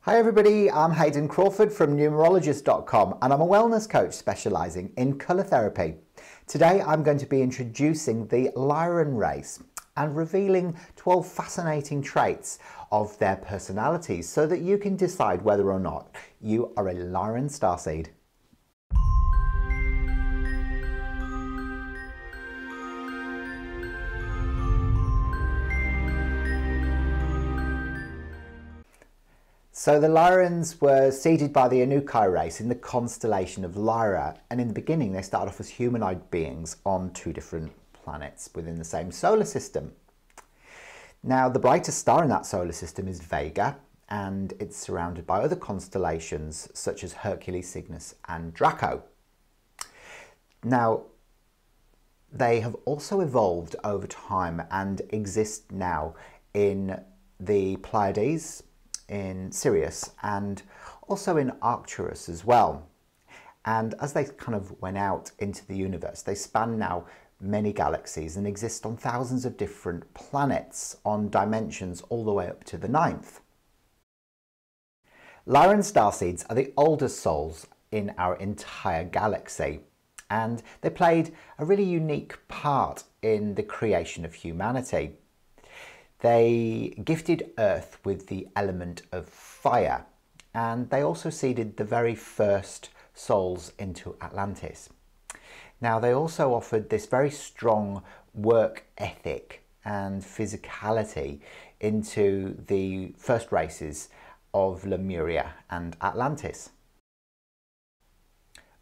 Hi everybody, I'm Hayden Crawford from Numerologist.com and I'm a wellness coach specialising in colour therapy. Today I'm going to be introducing the Lyran race and revealing 12 fascinating traits of their personalities so that you can decide whether or not you are a Lyran Starseed. So the Lyrans were seeded by the Anukai race in the constellation of Lyra, and in the beginning they started off as humanoid beings on two different planets within the same solar system. Now the brightest star in that solar system is Vega, and it's surrounded by other constellations such as Hercules, Cygnus and Draco. Now they have also evolved over time and exist now in the Pleiades, in Sirius and also in Arcturus as well. And as they kind of went out into the universe, they span now many galaxies and exist on thousands of different planets on dimensions all the way up to the 9th. Lyran Starseeds are the oldest souls in our entire galaxy, and they played a really unique part in the creation of humanity. They gifted Earth with the element of fire, and they also seeded the very first souls into Atlantis. Now they also offered this very strong work ethic and physicality into the first races of Lemuria and Atlantis.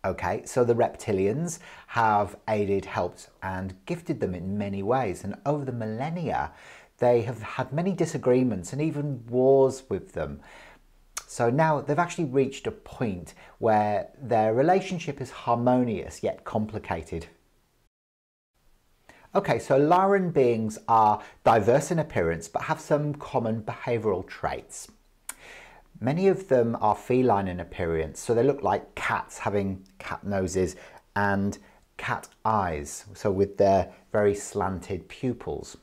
Okay, so the Reptilians have aided, helped and gifted them in many ways, and over the millennia they have had many disagreements and even wars with them. So now they've actually reached a point where their relationship is harmonious yet complicated. Okay, so Lyran beings are diverse in appearance but have some common behavioural traits. Many of them are feline in appearance, so they look like cats, having cat noses and cat eyes, so with their very slanted pupils.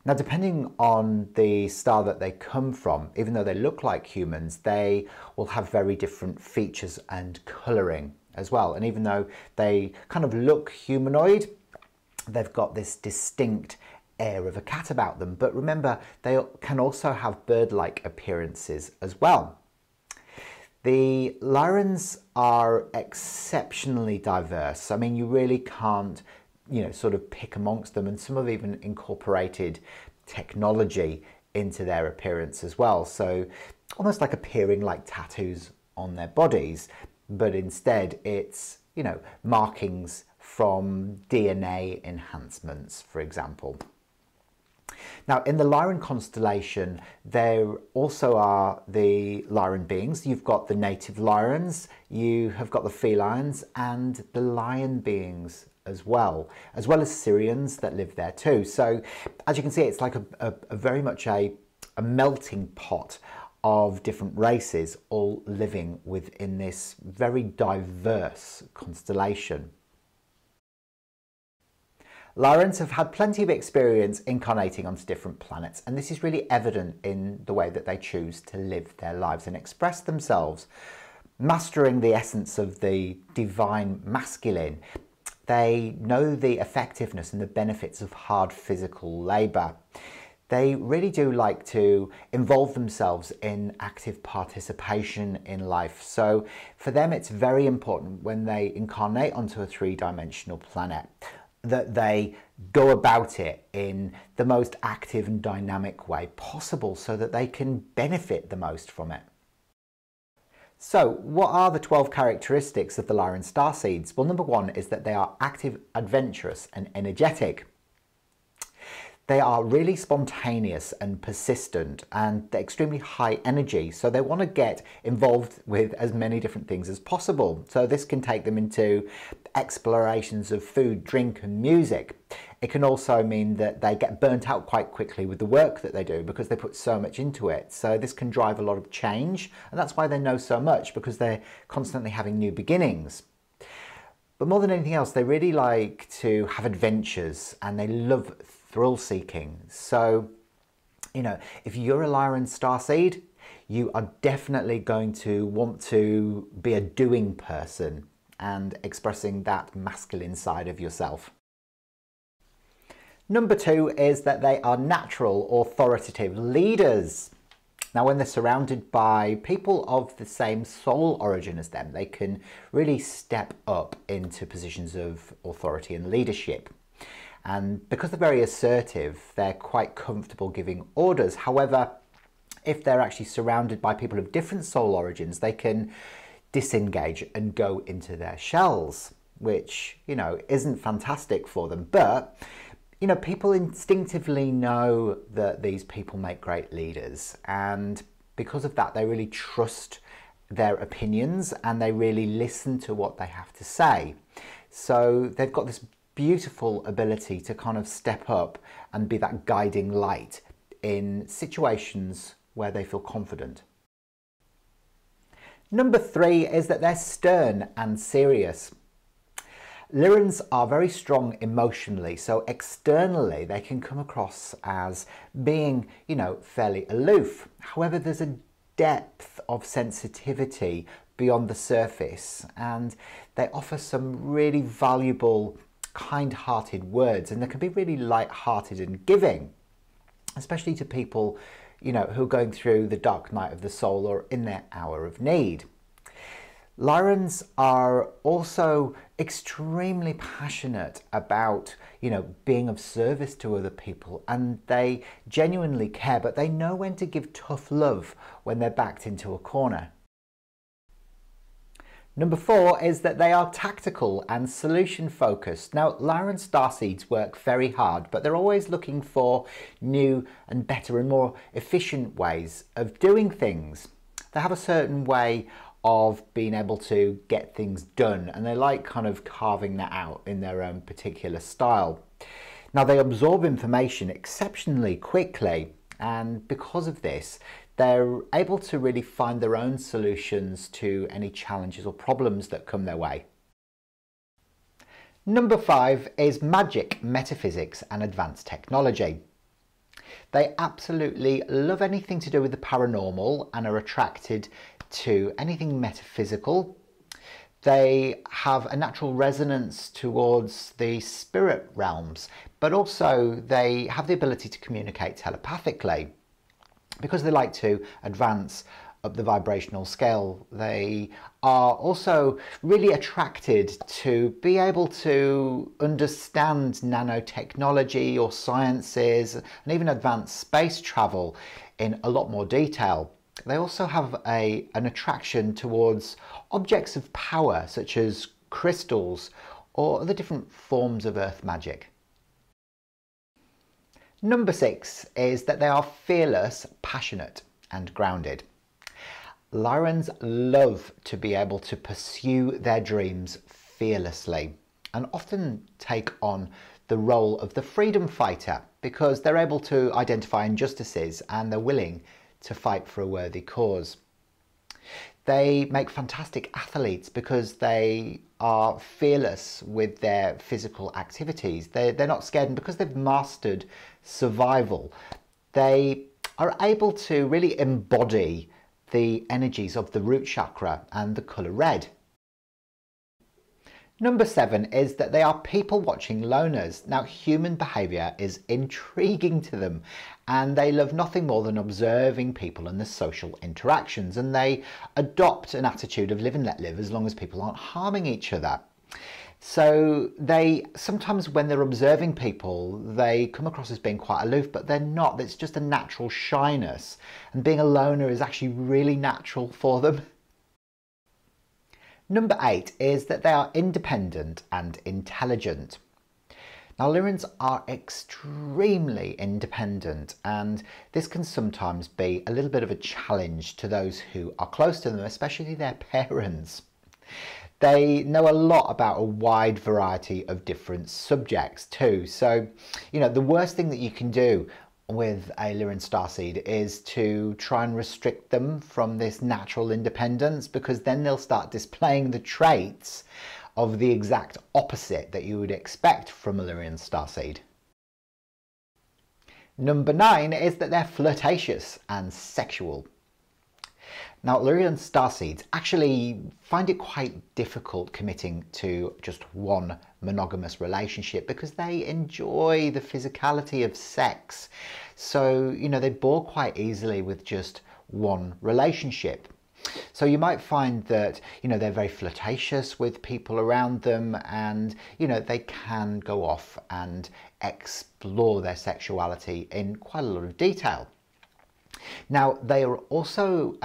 Now, depending on the star that they come from, even though they look like humans, they will have very different features and colouring as well. And even though they kind of look humanoid, they've got this distinct air of a cat about them. But remember, they can also have bird-like appearances as well. The Lyrans are exceptionally diverse. I mean, you really can't sort of pick amongst them, and some have even incorporated technology into their appearance as well. So almost like appearing like tattoos on their bodies, but instead it's, markings from DNA enhancements, for example. Now, in the Lyran constellation, there also are the Lyran beings. You've got the native Lyrans, you have got the felines and the lion beings as well as Syrians that live there too. So as you can see, it's like a very much a melting pot of different races all living within this very diverse constellation. Lyrans have had plenty of experience incarnating onto different planets, and this is really evident in the way that they choose to live their lives and express themselves. Mastering the essence of the divine masculine, they know the effectiveness and the benefits of hard physical labour. They really do like to involve themselves in active participation in life. So for them, it's very important when they incarnate onto a three-dimensional planet that they go about it in the most active and dynamic way possible so that they can benefit the most from it. So what are the 12 characteristics of the Lyran Starseeds? Well, number one is that they are active, adventurous and energetic. They are really spontaneous and persistent, and they're extremely high energy, so they want to get involved with as many different things as possible. So this can take them into explorations of food, drink and music. It can also mean that they get burnt out quite quickly with the work that they do because they put so much into it. So this can drive a lot of change, and that's why they know so much, because they're constantly having new beginnings. But more than anything else, they really like to have adventures and they love thrill seeking. So, if you're a Lyran Starseed, You are definitely going to want to be a doing person and expressing that masculine side of yourself. Number 2 is that they are natural, authoritative leaders. Now, when they're surrounded by people of the same soul origin as them, they can really step up into positions of authority and leadership. And because they're very assertive, they're quite comfortable giving orders. However, if they're actually surrounded by people of different soul origins, they can disengage and go into their shells, which, isn't fantastic for them. But, people instinctively know that these people make great leaders. And because of that, they really trust their opinions and they really listen to what they have to say. So they've got this beautiful ability to kind of step up and be that guiding light in situations where they feel confident. Number 3 is that they're stern and serious. Lyrans are very strong emotionally, so externally they can come across as being, fairly aloof. However, there's a depth of sensitivity beyond the surface, and they offer some really valuable, kind-hearted words, and they can be really light-hearted and giving, especially to people, who are going through the dark night of the soul or in their hour of need. Lyrans are also extremely passionate about, being of service to other people, and they genuinely care, but they know when to give tough love when they're backed into a corner. Number 4 is that they are tactical and solution focused. Now, Lyran Starseeds work very hard, but they're always looking for new and better and more efficient ways of doing things. They have a certain way of being able to get things done, and they like kind of carving that out in their own particular style. Now, they absorb information exceptionally quickly, and because of this, they're able to really find their own solutions to any challenges or problems that come their way. Number 5 is magic, metaphysics and advanced technology. They absolutely love anything to do with the paranormal and are attracted to anything metaphysical. They have a natural resonance towards the spirit realms, but also they have the ability to communicate telepathically. Because they like to advance up the vibrational scale, they are also really attracted to be able to understand nanotechnology or sciences and even advanced space travel in a lot more detail. They also have an attraction towards objects of power, such as crystals or other different forms of earth magic. Number 6 is that they are fearless, passionate and grounded. Lyrans love to be able to pursue their dreams fearlessly and often take on the role of the freedom fighter because they're able to identify injustices and they're willing to fight for a worthy cause. They make fantastic athletes because they are fearless with their physical activities. They're not scared, and because they've mastered survival, they are able to really embody the energies of the root chakra and the colour red. Number 7 is that they are people-watching loners. Now, human behaviour is intriguing to them and they love nothing more than observing people and the social interactions, and they adopt an attitude of live and let live as long as people aren't harming each other. So they sometimes, when they're observing people, they come across as being quite aloof, but they're not. It's just a natural shyness, and being a loner is actually really natural for them. Number 8 is that they are independent and intelligent. Now, Lyrans are extremely independent, and this can sometimes be a little bit of a challenge to those who are close to them, especially their parents. They know a lot about a wide variety of different subjects too. So, the worst thing that you can do with a Lyran Starseed is to try and restrict them from this natural independence, because then they'll start displaying the traits of the exact opposite that you would expect from a Lyran Starseed. Number 9 is that they're flirtatious and sexual. Now, Lyran Starseeds actually find it quite difficult committing to just one monogamous relationship because they enjoy the physicality of sex. So, they bore quite easily with just one relationship. So you might find that, they're very flirtatious with people around them, and, they can go off and explore their sexuality in quite a lot of detail. Now, they are also,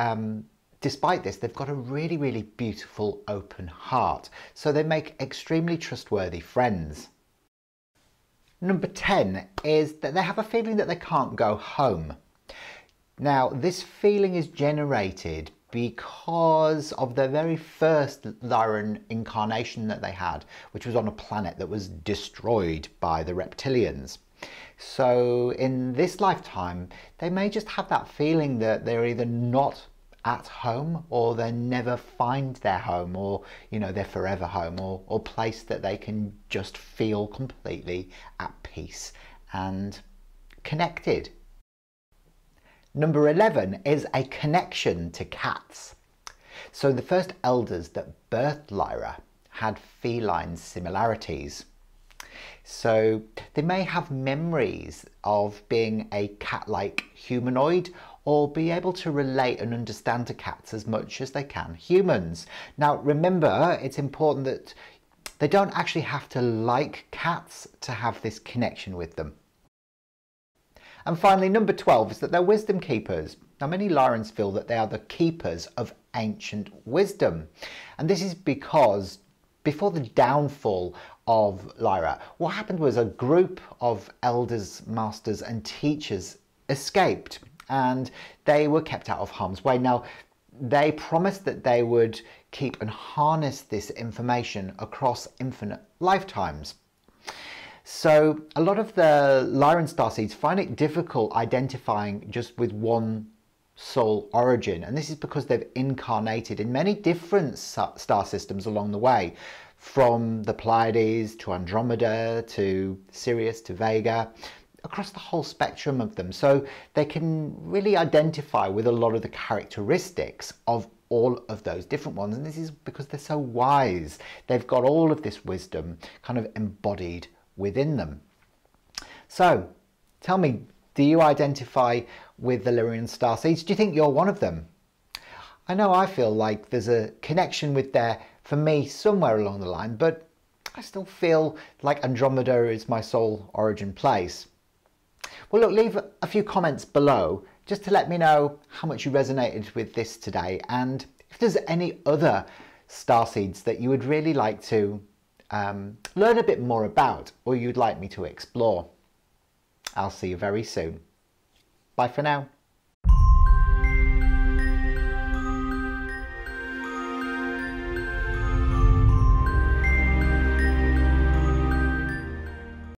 despite this, they've got a really, really beautiful open heart. So they make extremely trustworthy friends. Number 10 is that they have a feeling that they can't go home. Now, this feeling is generated because of the very first Lyran incarnation that they had, which was on a planet that was destroyed by the Reptilians. So in this lifetime, they may just have that feeling that they're either not at home, or they never find their home, or their forever home, or place that they can just feel completely at peace and connected. Number 11 is a connection to cats. So the first elders that birthed Lyra had feline similarities. So they may have memories of being a cat-like humanoid, or be able to relate and understand to cats as much as they can humans. Now remember, it's important that they don't actually have to like cats to have this connection with them. And finally, number 12 is that they're wisdom keepers. Now, many Lyrans feel that they are the keepers of ancient wisdom. And this is because before the downfall of Lyra, what happened was a group of elders, masters and teachers escaped, and they were kept out of harm's way. Now, they promised that they would keep and harness this information across infinite lifetimes. So a lot of the Lyran Starseeds find it difficult identifying just with one soul origin, and this is because they've incarnated in many different star systems along the way, from the Pleiades to Andromeda to Sirius to Vega, across the whole spectrum of them. So they can really identify with a lot of the characteristics of all of those different ones, and this is because they're so wise. They've got all of this wisdom kind of embodied within them. So tell me, do you identify with the Lyran Starseeds? Do you think you're one of them? I know I feel like there's a connection with there for me somewhere along the line, but I still feel like Andromeda is my soul origin place. Well, look, leave a few comments below just to let me know how much you resonated with this today, and if there's any other starseeds that you would really like to learn a bit more about, or you'd like me to explore. I'll see you very soon. Bye for now.